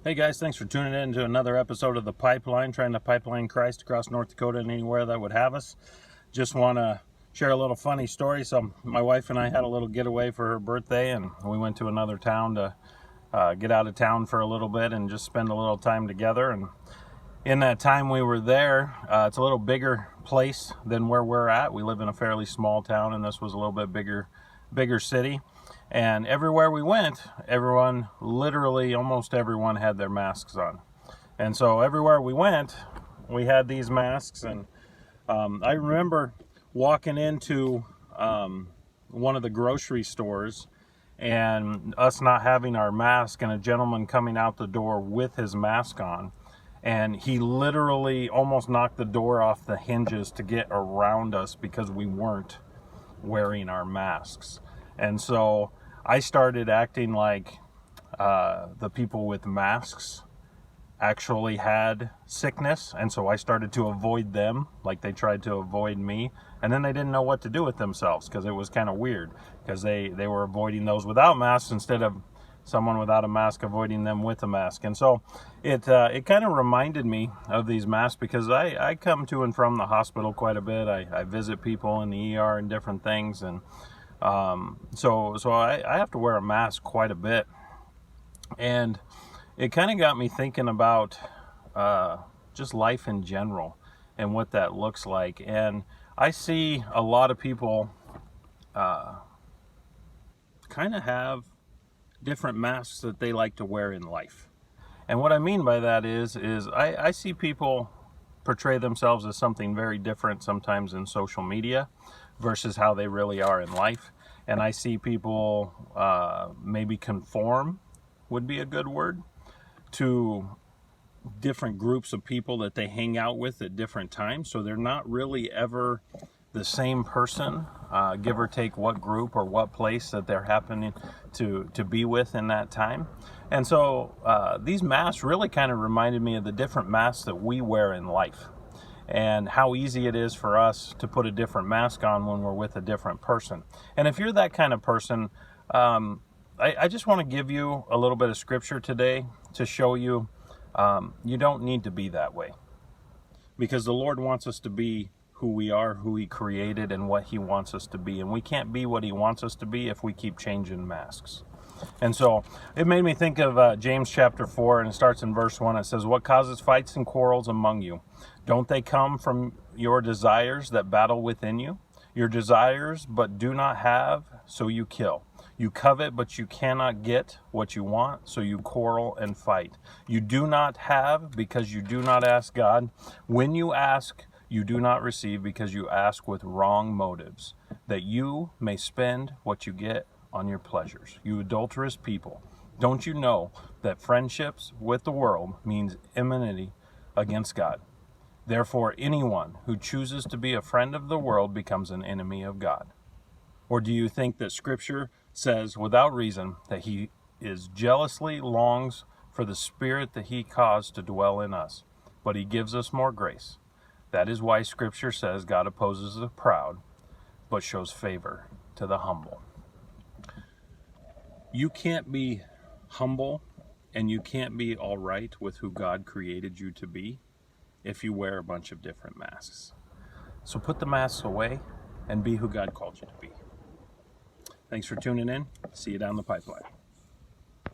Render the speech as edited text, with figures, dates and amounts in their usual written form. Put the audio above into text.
Hey guys, thanks for tuning in to another episode of The Pipeline, trying to pipeline Christ across North Dakota and anywhere that would have us. Just want to share a little funny story. So my wife and I had a little getaway for her birthday, and we went to another town to get out of town for a little bit and just spend a little time together. And in that time we were there, it's a little bigger place than where we're at. We live in a fairly small town, and this was a little bit bigger city. And everywhere we went, everyone, literally almost everyone, had their masks on. And so everywhere we went, we had these masks. And I remember walking into one of the grocery stores and us not having our mask, and a gentleman coming out the door with his mask on. And he literally almost knocked the door off the hinges to get around us because we weren't wearing our masks. And so I started acting like the people with masks actually had sickness, and so I started to avoid them like they tried to avoid me. And then they didn't know what to do with themselves because it was kind of weird, because they were avoiding those without masks instead of someone without a mask avoiding them with a mask. And so it kind of reminded me of these masks, because I come to and from the hospital quite a bit. I visit people in the ER and different things, and so I have to wear a mask quite a bit. And it kind of got me thinking about just life in general and what that looks like. And I see a lot of people kind of have different masks that they like to wear in life. And what I mean by that is I see people portray themselves as something very different sometimes in social media versus how they really are in life. And I see people maybe conform, would be a good word, to different groups of people that they hang out with at different times. So they're not really ever the same person, give or take what group or what place that they're happening to be with in that time. And so these masks really kind of reminded me of the different masks that we wear in life, and how easy it is for us to put a different mask on when we're with a different person. And if you're that kind of person, I just want to give you a little bit of scripture today to show you you don't need to be that way, because the Lord wants us to be who we are, who He created, and what He wants us to be. And we can't be what He wants us to be if we keep changing masks. And so it made me think of James chapter 4, and it starts in verse 1. It says, "What causes fights and quarrels among you? Don't they come from your desires that battle within you? Your desires but do not have, so you kill. You covet, but you cannot get what you want, so you quarrel and fight. You do not have because you do not ask God. When you ask, you do not receive because you ask with wrong motives, that you may spend what you get on your pleasures. You adulterous people, don't you know that friendships with the world means enmity against God? Therefore, anyone who chooses to be a friend of the world becomes an enemy of God. Or do you think that Scripture says without reason that He is jealously longs for the Spirit that He caused to dwell in us, but He gives us more grace? That is why Scripture says God opposes the proud, but shows favor to the humble." You can't be humble, and you can't be all right with who God created you to be if you wear a bunch of different masks. So put the masks away and be who God called you to be. Thanks for tuning in. See you down the pipeline.